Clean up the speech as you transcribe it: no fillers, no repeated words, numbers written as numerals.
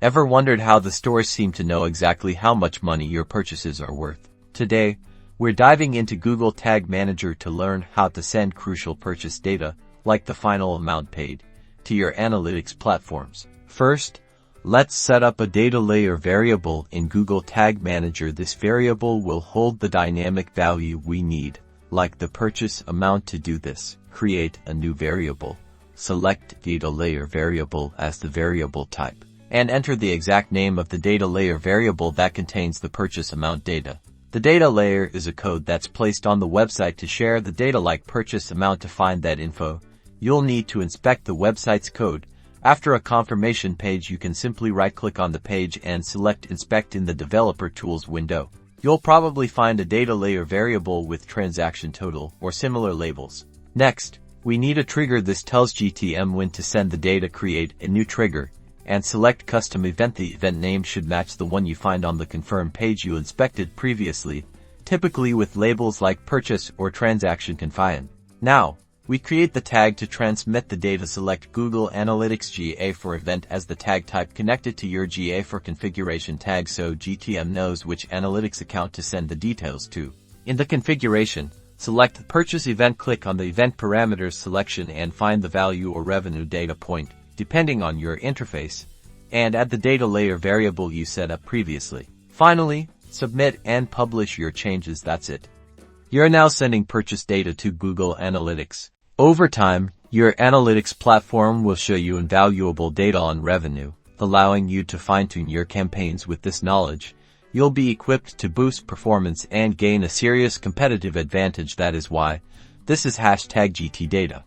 Ever wondered how the stores seem to know exactly how much money your purchases are worth? Today, we're diving into Google Tag Manager to learn how to send crucial purchase data, like the final amount paid, to your analytics platforms. First, let's set up a data layer variable in Google Tag Manager. This variable will hold the dynamic value we need, like the purchase amount. To do this, create a new variable. Select data layer variable as the variable type, and enter the exact name of the data layer variable that contains the purchase amount data. The data layer is a code that's placed on the website to share the data like purchase amount. To find that info, you'll need to inspect the website's code. After a confirmation page, you can simply right-click on the page and select Inspect in the Developer Tools window. You'll probably find a data layer variable with transaction total or similar labels. Next, we need a trigger. This tells GTM when to send the data. Create a new trigger and select Custom Event. The event name should match the one you find on the confirm page you inspected previously, typically with labels like Purchase or Transaction Confirm. Now, we create the tag to transmit the data. Select Google Analytics GA for event as the tag type. Connect it to your GA for configuration tag so GTM knows which analytics account to send the details to. In the configuration, select the purchase event. Click on the event parameters selection and find the value or revenue data point, depending on your interface, and add the data layer variable you set up previously. Finally, submit and publish your changes. That's it. You're now sending purchase data to Google Analytics. Over time, your analytics platform will show you invaluable data on revenue, allowing you to fine-tune your campaigns. With this knowledge, you'll be equipped to boost performance and gain a serious competitive advantage. That is why this is #GTData.